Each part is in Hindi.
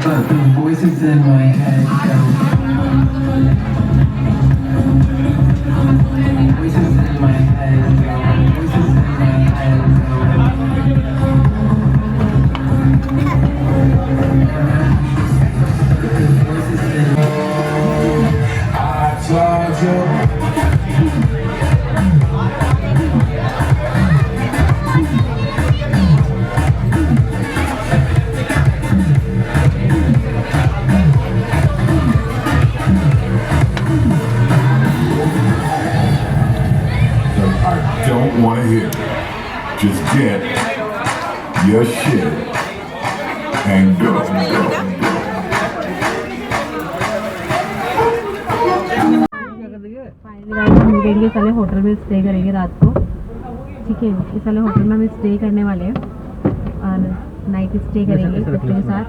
but the voices in my head go. Voices in my head go. Voices in my head go. Voices in I told you. Don't want to hear it. Just get your shit and go. हम रुकेंगे साले होटल में स्टे करेंगे रात को, ठीक है। इस वाले होटल में हम स्टे करने वाले हैं और नाइट स्टे करेंगे बच्चों के साथ।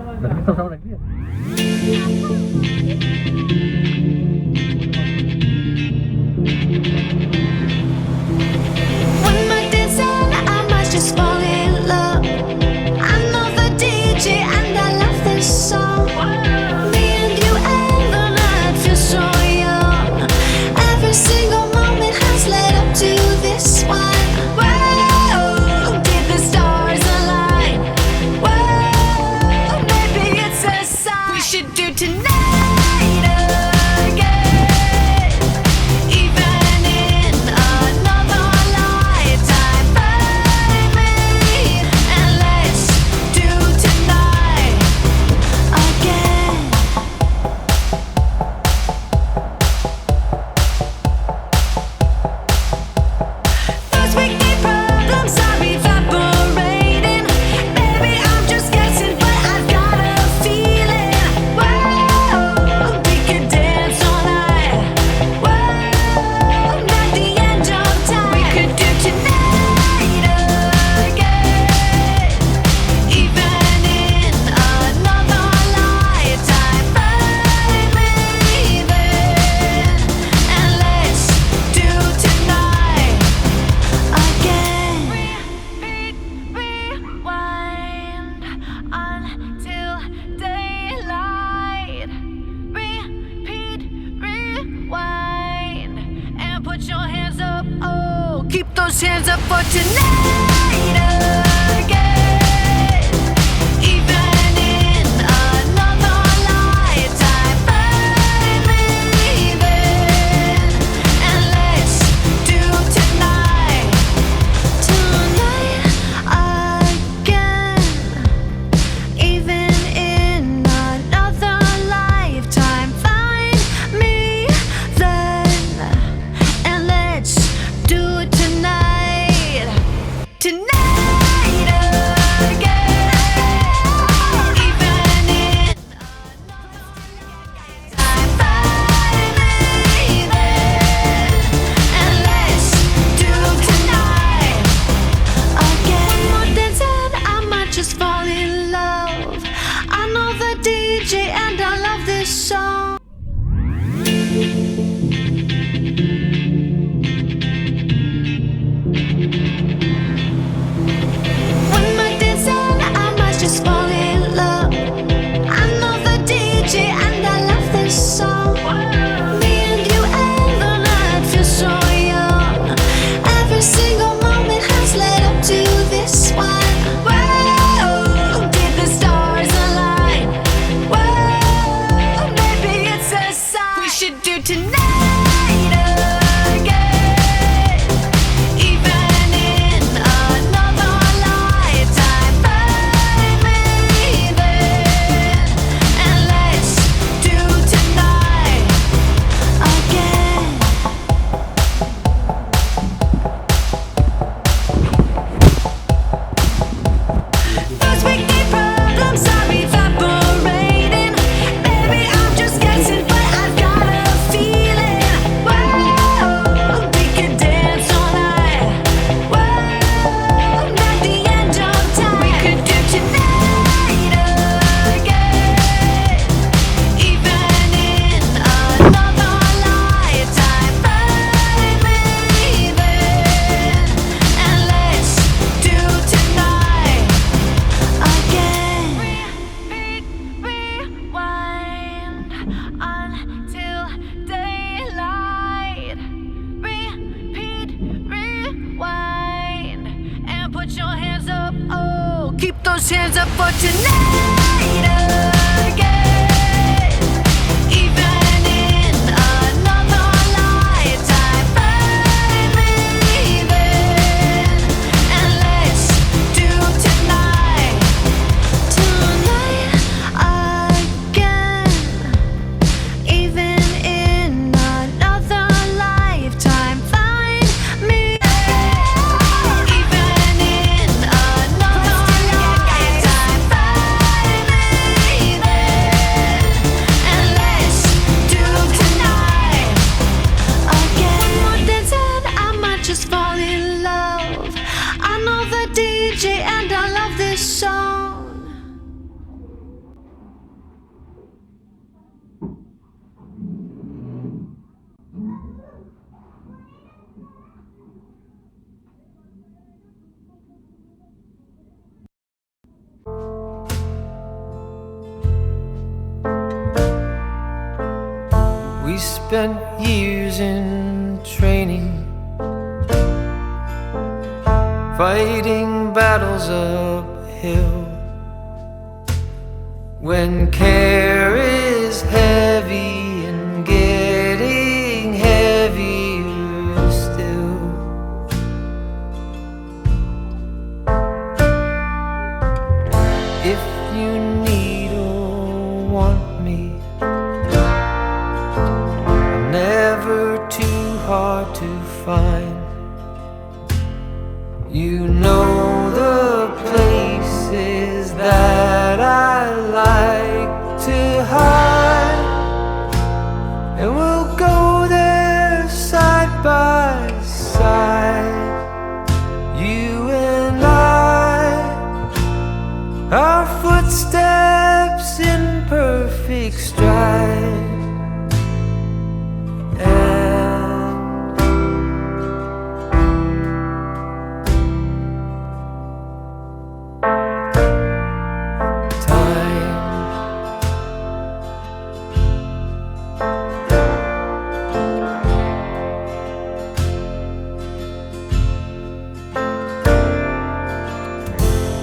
Keep those hands up for tonight again. Even in another lifetime, find me then, and let's do tonight again. Even in another lifetime, find me then, and let's do it tonight. Here's up for tonight again. Even in another lifetime, find me then. And let's do tonight again. Even in another lifetime, find me. Even in another lifetime, find me then. And let's do tonight again. One more dance and I might just fall in love. I know the DJ and I love this song. We spent years in training, fighting battles uphill. When care is heavy and getting heavier still. If you need or want me, never too hard to find. You know the places that I like to hide, and we'll go there side by side. You and I, our footsteps in perfect stride.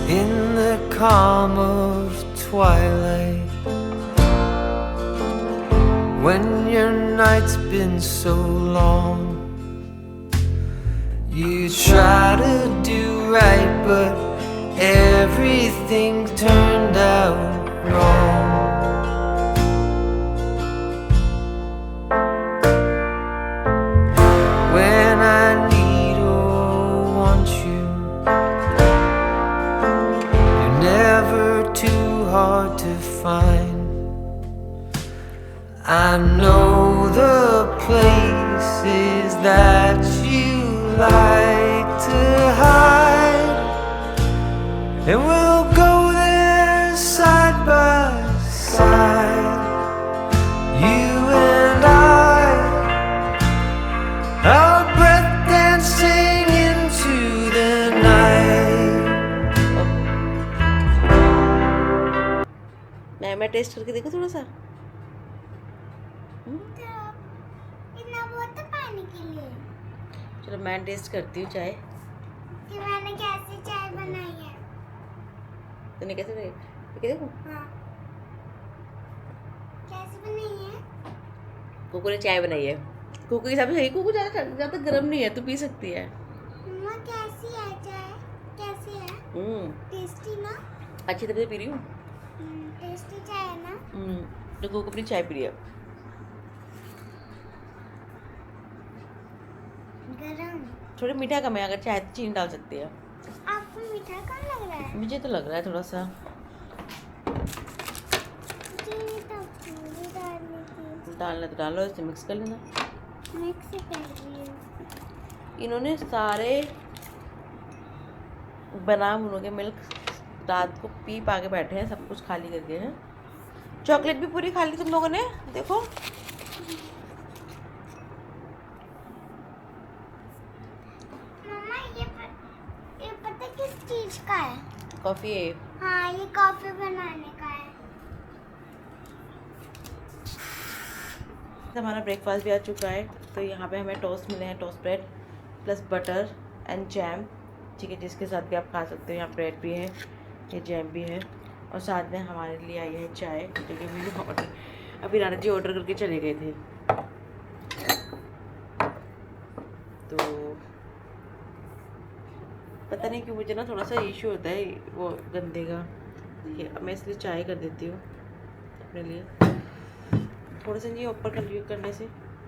In the calm of twilight, when your night's been so long, you try to do right, but everything turned out wrong. When I need or want you, you're never too hard to find. I know the places that you like to hide, and we'll go there side by side. You and I, our breath dancing into the night. मैं टेस्ट करके देखो थोड़ा सा। इतना बहुत पानी के लिए चलो मैं टेस्ट करती हूँ चाय। कि मैंने कैसी चाय बनाई है। तूने कैसे बनाई देखो। हाँ, कैसी बनाई है? कुकू ने चाय बनाई है। कुकू के हिसाब से सही। कुकू ज़्यादा गर्म नहीं है, तू पी सकती है। मम्मा कैसी है चाय? कैसी है? टेस्टी ना? अच्छी तरह से पी रही हूँ। टेस्टी चाय है ना? तो कुकू अपनी चाय पी रही है। गरम। थोड़ा मीठा कम है, अगर चाहे तो चीनी डाल सकती है। आपको मीठा कम लग रहा है? मुझे तो लग रहा है थोड़ा सा। चीनी तो पूरी डालनी थी। डालना तो डालो, इसे मिक्स कर लेना। मिक्स कर रही हूँ। इन्होंने सारे बना बुनों के मिल्क रात को पी पा के बैठे हैं, सब कुछ खाली करके हैं। चॉकलेट भी पूरी खा ली तुम लोगों ने, देखो। मम्मा ये पता किस चीज का है? कॉफ़ी है। हाँ, ये कॉफी बनाने का है। हमारा ब्रेकफास्ट भी आ चुका है। तो यहाँ पे हमें टोस्ट मिले हैं, toast bread plus butter and jam, ठीक है, जिसके साथ भी आप खा सकते हो। यहाँ ब्रेड भी है, ये जैम भी है और साथ में हमारे लिए आई है चाय, क्योंकि अभी राणा जी ऑर्डर करके चले गए थे। तो पता नहीं क्यों मुझे ना थोड़ा सा इशू होता है वो गंदे का, देखिए मैं इसलिए चाय कर देती हूँ अपने लिए। थोड़ा सा ये ऊपर करने से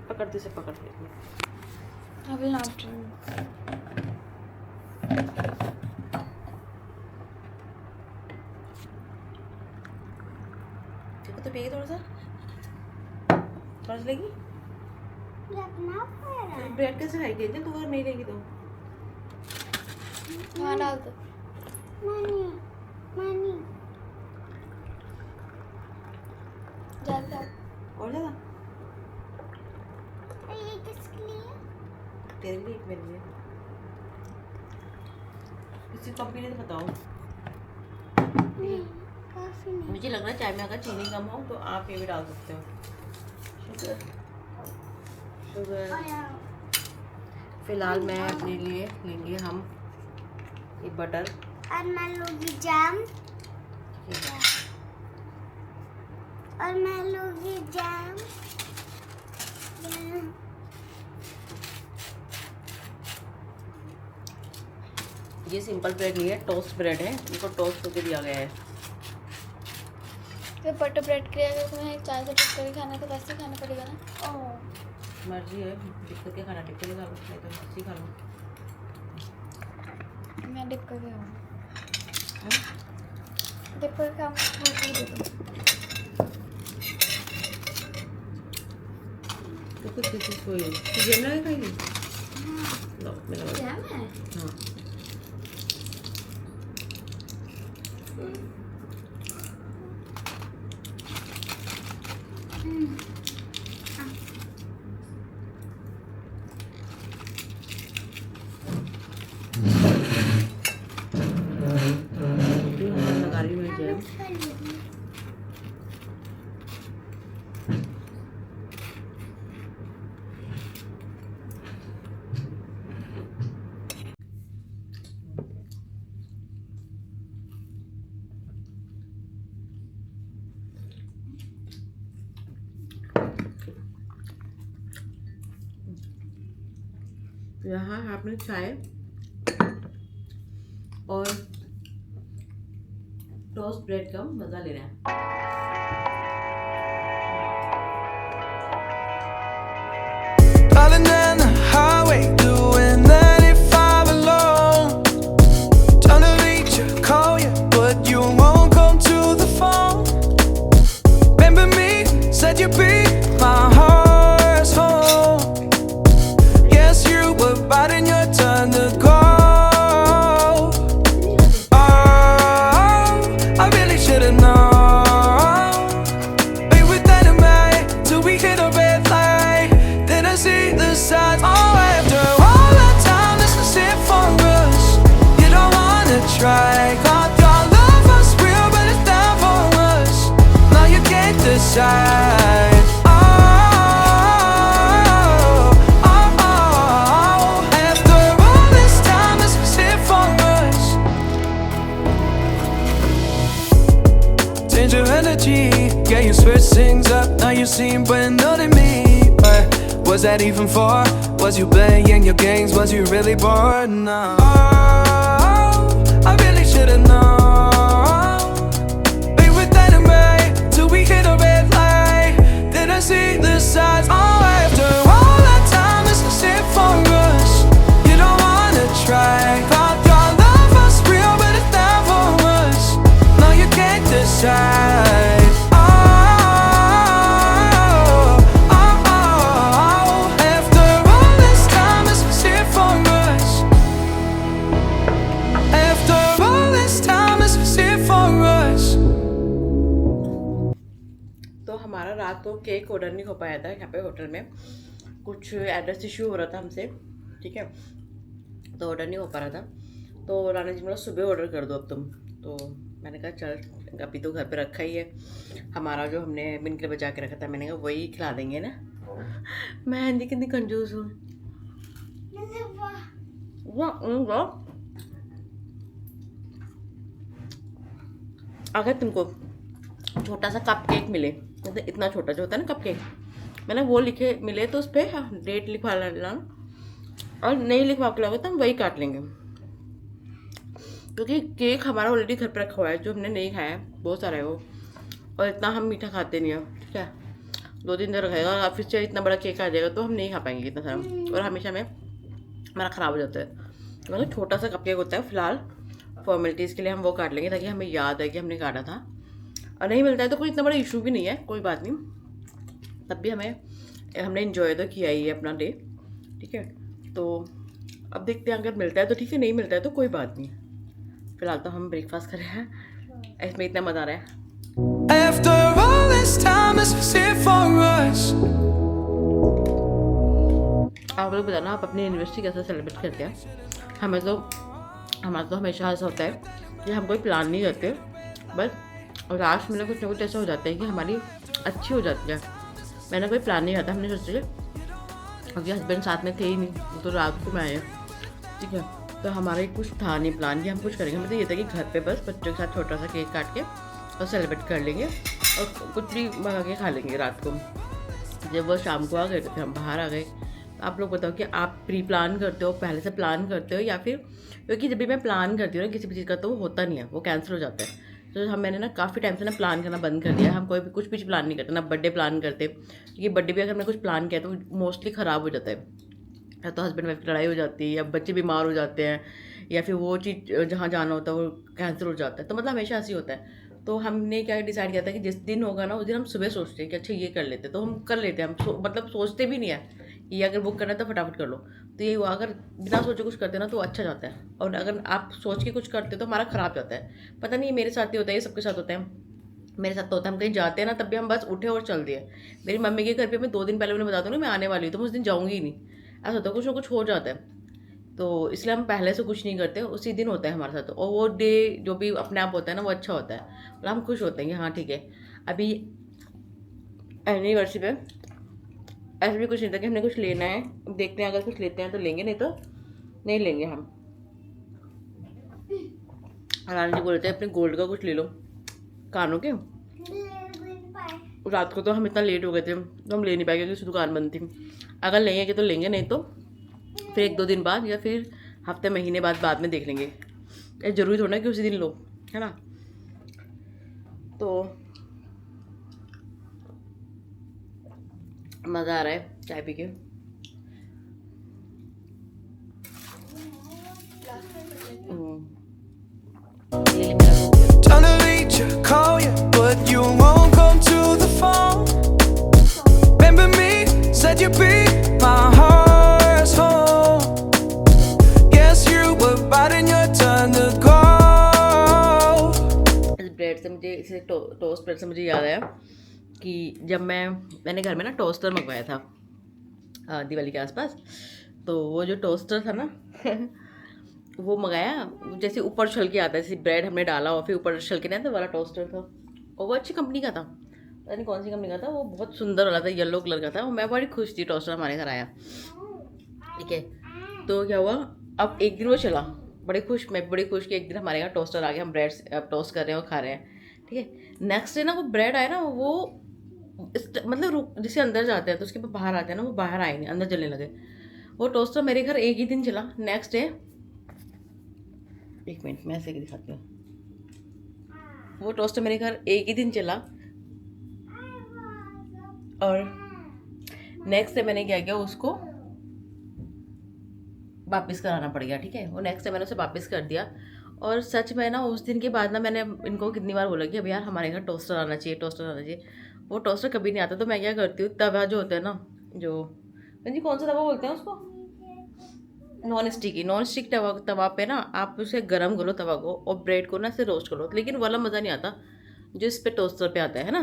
पकड़ते से पकड़ते I will not do. देखो तो पिएगी थोड़ा सा लेगी। रखना पड़ेगा। तो ब्रेड कैसे खाएगी तू अगर नहीं लेगी तो? वहाँ डाल दो। मनी मनी ज़्यादा और ज़्यादा ये किसके लिए? तेरे लिए एक मेरे लिए। किसी कॉपी ने तो बताओ। नहीं काफ़ी नहीं। मुझे लग रहा है चाय में अगर चीनी कम हो तो आप ये भी डाल सकते हो, शुगर। फिलहाल मैं अपने लिए लेंगे हम ये बटर और मैं लूँगी जैम और मैं लूँगी जैम। ये सिंपल ब्रेड नहीं है, टोस्ट ब्रेड है, इनको टोस्ट करके दिया गया है। तो बटर ब्रेड के लिए अगर तुम्हें चाय से डिप करके खाना है तो वैसे ही खाना पड़ेगा ना। ओह मर्जी है, डिप करके खाना डिप करके खा लो, नहीं तो ऐसे ही खा लो। मैं डिप करके खाऊँ। डिप करके खाऊँ। तो कुछ किसी को ही जैम लगा खाएगी? लो मैं लगा। जैम है? हाँ लगा रही हूँ मैं जैम। यहाँ आपने चाय और टोस्ट ब्रेड का मज़ा लेना है। Driving down the highway, doing 95 alone. Trying to reach you, call you, but you won't come to the phone. Remember me, said you'd be my heart's home. Yes, you were biting your turn to go. Oh, I really should've known. Be with dynamite till we hit a red light. Then I see the signs. Oh, after all that time, this is it for us. You don't wanna try. Thought your love was real, but it's down for us. Now you can't decide. Oh, oh, oh. After all this time, this is it for us. Change your energy, yeah, you switch things up. Now you seem brand new to me. Was that even for? Was you playing your games? Was you really bored? No. Oh, I really should've known. Be with dynamite till we hit a red light. Then I see the signs. Oh, after all that time, this is it for us. You don't wanna try. Thought your love was real, but it's down for us. No, you can't decide. तो हमारा रात को केक ऑर्डर नहीं हो पाया था यहाँ पे होटल में, कुछ एड्रेस इशू हो रहा था हमसे, ठीक है, तो ऑर्डर नहीं हो पा रहा था। तो राणा जी बोला सुबह ऑर्डर कर दो अब तुम। तो मैंने कहा चल, अभी तो घर पे रखा ही है हमारा, जो हमने बिन के लिए बचा के रखा था, मैंने कहा वही खिला देंगे ना। मैं हिंदी कितनी कंजूस हूँ। अगर तुमको छोटा सा कप केक मिले, मतलब इतना छोटा जो होता है ना कप केक, मैंने वो लिखे मिले तो उस पर डेट लिखवा लेना, और नहीं लिखवा के लाओगे तो हम वही काट लेंगे, क्योंकि केक हमारा ऑलरेडी घर पर रखा हुआ है जो हमने नहीं खाया है, बहुत सारा है वो, और इतना हम मीठा खाते नहीं है, ठीक है। 2-3 दिन रखेगा और फिर से इतना बड़ा केक आ जाएगा तो हम नहीं खा पाएंगे इतना सारा, और हमेशा में हमारा ख़राब हो जाता है। तो मतलब छोटा सा कप केक होता है, फिलहाल फॉर्मेलिटीज़ के लिए हम वो काट लेंगे ताकि हमें याद है कि हमने काटा था, और नहीं मिलता है तो कोई इतना बड़ा इशू भी नहीं है, कोई बात नहीं, तब भी हमने इन्जॉय तो किया ही है अपना डे, ठीक है। तो अब देखते हैं, अगर मिलता है तो ठीक है, नहीं मिलता है तो कोई बात नहीं। फिलहाल तो हम ब्रेकफास्ट कर रहे हैं, इसमें इतना मज़ा आ रहा है। After all this time, it's here for us. आप लोग बताना आप अपनी यूनिवर्सिटी कैसे सेलिब्रेट करते हैं। हमारा तो हमेशा ऐसा होता है कि हम कोई प्लान नहीं करते, बस लास्ट में कुछ ना कुछ ऐसा हो जाता है कि हमारी अच्छी हो जाती है। मैंने कोई प्लान नहीं करता, हमने सोचा क्योंकि हस्बैंड साथ में थे ही नहीं, वो तो रात को मैं आए, ठीक है। तो हमारा कुछ था नहीं प्लान कि हम कुछ करेंगे, मतलब ये था कि घर पे बस बच्चों के साथ छोटा सा केक काट के और सेलिब्रेट कर लेंगे और कुछ भी मंगा के खा लेंगे रात को। जब वो शाम को आ गए तो फिर हम बाहर आ गए। तो आप लोग बताओ कि आप प्री प्लान करते हो, पहले से प्लान करते हो, या फिर, क्योंकि जब भी मैं प्लान करती हूँ ना किसी भी चीज़ का तो वो होता नहीं है, वो कैंसिल हो जाता है। तो मैंने ना काफ़ी टाइम से ना प्लान करना बंद कर दिया। हम कोई भी कुछ भी प्लान नहीं करते, ना बर्थडे प्लान करते, क्योंकि बर्थडे भी अगर हमने कुछ प्लान किया तो मोस्टली ख़राब हो जाता है, या तो हस्बैंड वाइफ की लड़ाई हो जाती है, या बच्चे बीमार हो जाते हैं, या फिर वो चीज़ जहाँ जाना होता है वो कैंसिल हो जाता है। तो मतलब हमेशा ऐसे ही होता है। तो हमने क्या डिसाइड किया था कि जिस दिन होगा ना उस दिन हम सुबह सोचते हैं कि अच्छा ये कर लेते, तो हम कर लेते हैं। हम मतलब सोचते भी नहीं है, ये अगर बुक करना है तो फटाफट कर लो। तो ये हुआ, अगर बिना सोचे कुछ करते ना तो अच्छा जाता है, और अगर आप सोच के कुछ करते तो हमारा ख़राब जाता है। पता नहीं मेरे साथ ही होता है, ये सबके साथ होता है, मेरे साथ तो होता है। हम कहीं जाते हैं ना तब भी हम बस उठे और चल दिए। मेरी मम्मी के घर पे मैं 2 दिन पहले उन्हें बता दूँ ना मैं आने वाली हूँ, तो मैं उस दिन जाऊँगी ही नहीं, ऐसा होता है, कुछ ना कुछ हो जाता है। तो इसलिए हम पहले से कुछ नहीं करते, उसी दिन होता है हमारे साथ। और वो डे जो भी अपने आप होता है ना वो अच्छा होता है, मतलब हम खुश होते हैं कि हाँ ठीक है। अभी एनिवर्सरी पे ऐसा भी कुछ नहीं था कि हमने कुछ लेना है, देखते हैं अगर कुछ लेते हैं तो लेंगे, नहीं तो नहीं लेंगे हम। रानी जी बोलते हैं अपने गोल्ड का कुछ ले लो, कानों के। रात को तो हम इतना लेट हो गए थे तो हम ले नहीं पाए क्योंकि उसकी दुकान बंद थी। अगर लेंगे तो लेंगे, नहीं तो फिर 1-2 दिन बाद या फिर हफ्ते महीने बाद में देख लेंगे। ये ज़रूरी थोड़ा ना कि उसी दिन लो, है ना। तो मज़ा आ रहा है चाय पी के। Trying to reach you, call you, but you won't come to the phone. Remember me, said you'd be my heart's home. Guess you were biting your tongue to go. इस ब्रेड से मुझे, इसे टोस्ट ब्रेड से मुझे याद आया कि जब मैंने घर में ना टोस्टर मंगवाया था दिवाली के आसपास, तो वो जो टोस्टर था ना वो मंगाया, जैसे ऊपर छल के आता है, जैसे ब्रेड हमने डाला और फिर ऊपर छल के नहीं आता वाला टोस्टर था, और वो अच्छी कंपनी का था, पता नहीं कौन सी कंपनी का था, वो बहुत सुंदर वाला था, येलो कलर का था। और मैं बड़ी खुश थी टोस्टर हमारे घर आया, ठीक है। तो क्या हुआ, अब एक दिन वो चला, मैं बड़ी खुश कि एक दिन हमारे यहाँ टोस्टर आ गया, हम ब्रेड टोस्ट कर रहे हैं और खा रहे हैं, ठीक है। नेक्स्ट डे ना वो ब्रेड आया ना, वो मतलब जैसे अंदर जाते हैं तो उसके बाद बाहर आते हैं ना, वो बाहर आए नहीं, अंदर जलने लगे। वो टोस्टर मेरे घर एक ही दिन चला, नेक्स्ट डे, एक मिनट मैं ऐसे दिखाती हूँ, वो टोस्टर मेरे घर एक ही दिन चला, और नेक्स्ट डे मैंने क्या किया, उसको वापस कराना पड़ गया, ठीक है। वो नेक्स्ट डे मैंने उसे वापस कर दिया। और सच में ना उस दिन के बाद ना मैंने इनको कितनी बार बोला कि अब यार हमारे घर टोस्टर आना चाहिए। वो टोस्टर कभी नहीं आता, तो मैं क्या करती हूँ, तवा जो होता है ना, जो जी कौन सा तवा बोलते हैं उसको, नॉन स्टिक तवा पे ना आप उसे गर्म करो तवा को, और ब्रेड को ना ऐसे रोस्ट करो, लेकिन वाला मज़ा नहीं आता जो इस पे टोस्टर पे आता है ना।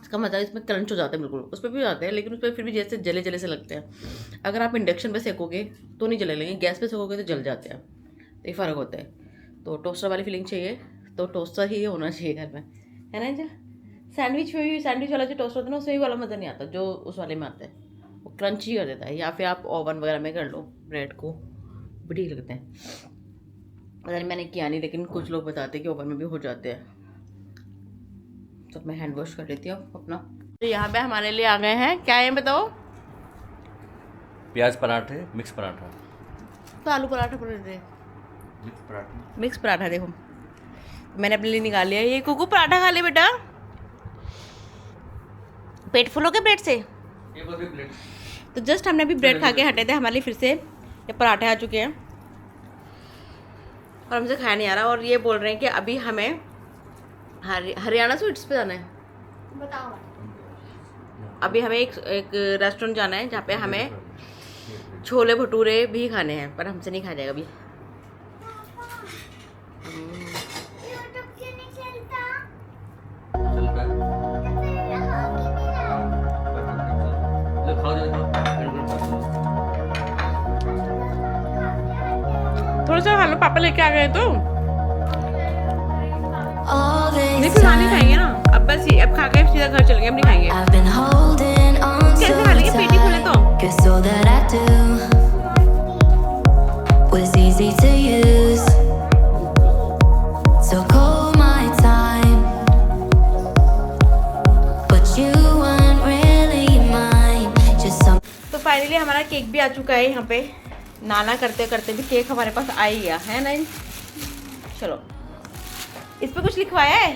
इसका मज़ा, इसमें क्रंच हो जाता है बिल्कुल, उस पर भी आते हैं लेकिन उस पर फिर भी जैसे जले से लगते हैं। अगर आप इंडक्शन पे सेकोगे तो नहीं जले, लेकिन गैस पे सेकोगे तो जल जाते हैं, तो ये फ़र्क होता है। तो टोस्टर वाली फीलिंग चाहिए तो टोस्टर ही होना चाहिए घर में, है ना। जो सैंडविच वाला जो टोस्टर होता है ना, उसमें वाला मज़ा नहीं आता जो उस वाले में आता है, वो क्रंची कर देता है। या फिर आप ओवन वगैरह में कर लो ब्रेड को, बढ़िया लगते हैं। पता नहीं मैंने किया नहीं, लेकिन कुछ लोग बताते हैं कि ओवन में भी हो जाते हैं। तो मैं हैंड वॉश कर लेती हूँ अपना। तो यहाँ पे हमारे लिए आ गए हैं, क्या है बताओ? प्याज पराठे, मिक्स पराठा। तो आलू पराठा बोल रहे थे, मिक्स पराठा। मिक्स पराठा। देखो मैंने अपने लिए निकाल लिया। ये कुकू पराठा खा ले बेटा, पेट फुल हो गया ब्रेड से। ये बोल प्लेट। तो जस्ट हमने अभी ब्रेड खा के हटे थे, हमारे लिए फिर से ये पराठे आ चुके हैं और हमसे खाया नहीं आ रहा। और ये बोल रहे हैं कि अभी हमें हरियाणा स्वीट्स पे जाना है। बताओ। अभी हमें एक रेस्टोरेंट जाना है जहाँ पे हमें छोले भटूरे भी खाने हैं, पर हमसे नहीं खाया जाएगा अभी। यूट्यूब क्यों नहीं चलता? चलता है। तो फिर हो क्यों नहीं रहा? लो खाओ जरा खाओ। थोड़ा सा खा लो, पापा लेके आ गए तो All नहीं this फिर वहाँ नहीं time खाएंगे ना। अब बस अब खा के सीधा घर चलेंगे, अब नहीं खाएंगे। I've been holding on कैसे so खा लेंगे, पेट ही खुले तो। tight, 'cause all that I do was easy to use. So call my time, but you weren't really mine. Just some. तो फाइनली हमारा केक भी आ चुका है यहाँ पे। नाना करते करते भी केक हमारे पास आ ही गया है ना। चलो इस पे कुछ लिखवाया है?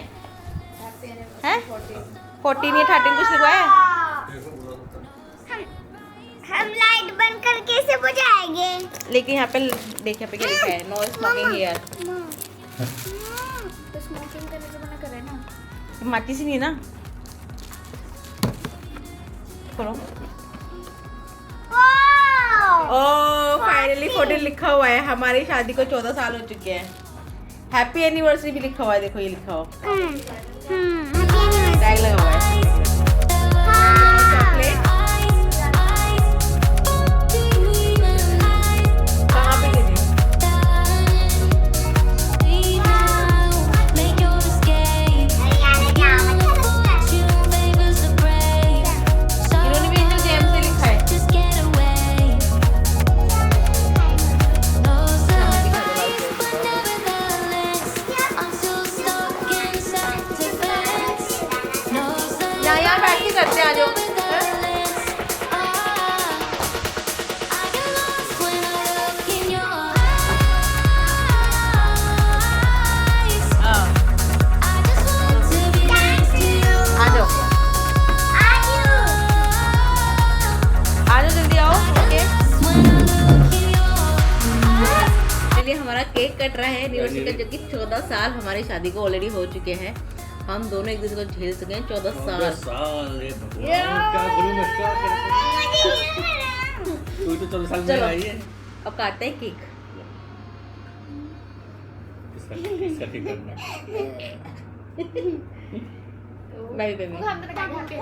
14 या 13 कुछ लिखवाया है? हम लाइट बंद करके इसे बुझाएंगे। लेकिन यहाँ पे देख, यहाँ पे क्या लिखा है? No smoking here. तो स्मोकिंग करने से मना करे ना। माचिस ही नहीं ना। खोलो। ओ फाइनली 14 लिखा हुआ है। हमारी शादी को 14 साल हो चुके हैं। हैप्पी एनिवर्सरी भी लिखा हुआ है, देखो ये लिखा हुआ टैग लगा हुआ है। चॉकलेट कहाँ पे गिरी? Make your escape. You favors the brave. इन्होंने भी इंजल जेम से लिखा है। Just get away. No surprise, but nevertheless, I'm still stuck in self-defense. No यहाँ बैठ के करते हैं, आ जाओ। nevertheless, I get lost when I look in your eyes. हाँ, I just want to be next to you. आ जाओ आ जाओ, जल्दी आओ। Okay When I look in your eyes. चलिए हमारा केक कट रहा है एनिवर्सरी का, जो कि 14 साल हमारी शादी को ऑलरेडी हो चुके हैं। हम दोनों एक दूसरे को झेल चुके हैं 14 साल। साल ये भगवान क्या करूं मैं, क्या करूं? तू तो 14 साल में चलो आई है। अब काटते हैं केक। इसका ठीक करना। मैं भी हम तो खाएंगे।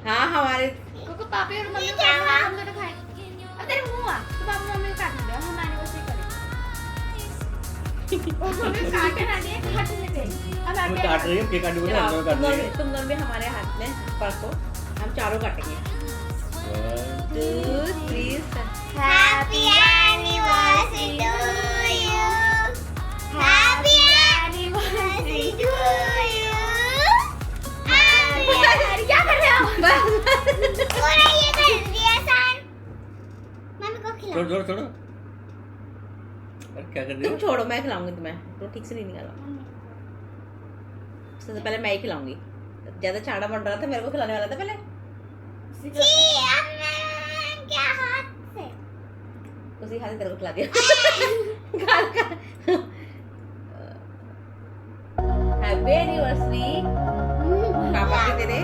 हाँ हमारे क्योंकि पापा और मम्मी को हम तो खाएंगे। अब तेरे मुंह आ, तो पापा मम्मी को काटने दो, हम एनिवर्सरी करेंगे। मम्मी काटे ना दिए, काटने दे। अब मैं काट रही हूं, केक काट बोले हम काट रहे हैं। तुम दोनों भी हमारे हाथ में पकड़ो, हम चारों काटेंगे। 1 2 3 Happy anniversary to you. Happy anniversary to you. क्या कर रहे हो? पूरा ये कर दिया सान। मम्मी को खिला। छोड़ छोड़ छोड़। अरे क्या कर रही तुम हो? छोड़ो, मैं खिलाऊंगी तुम्हें। तो ठीक से नहीं निकाला। सबसे पहले मैं ही खिलाऊंगी। ज्यादा छाड़ा बन रहा था, मेरे को खिलाने वाला था पहले। जी, अब मैं क्या हाथ से? उसी हाथ से तेरे को खिला दिया। गाल का। हैप्पी एनिवर्सरी पापा के तेरे।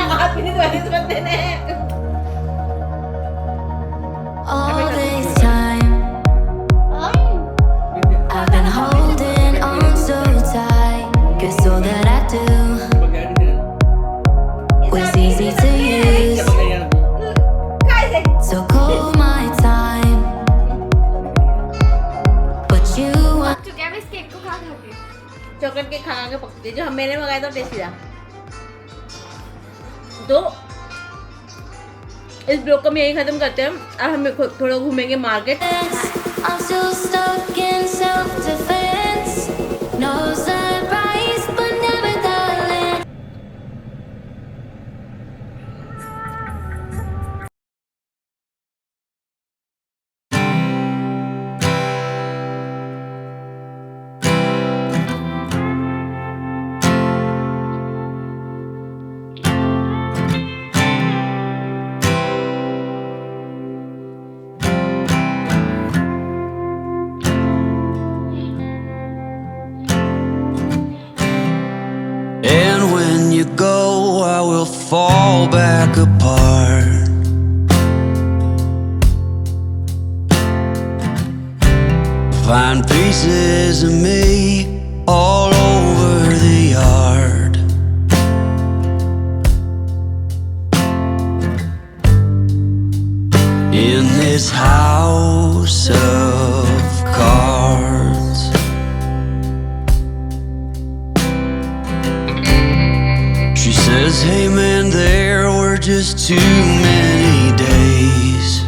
आप इतनी दवाई से मत देने। All this time, I've been holding on so tight, 'cause all that I do was easy to use. So call my time, but you want. चुके अब इस केक को खा खा के। चॉकलेट केक खा के पकते, जो हम मैंने मंगाया था टेस्टी था। तो इस ब्लॉग को हम यही खत्म करते हैं। अब हम थोड़ा घूमेंगे market. I'm still stuck in self-defense. will fall back apart. Find pieces of me all over the yard. In this house of cards, she says, hey man, there were just too many days.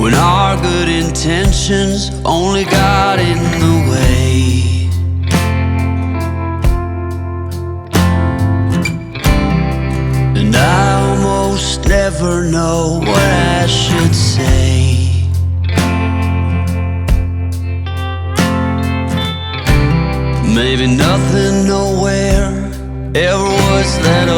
When our good intentions only got in the way. And I almost never know what I should say. Maybe nothing nowhere ever was that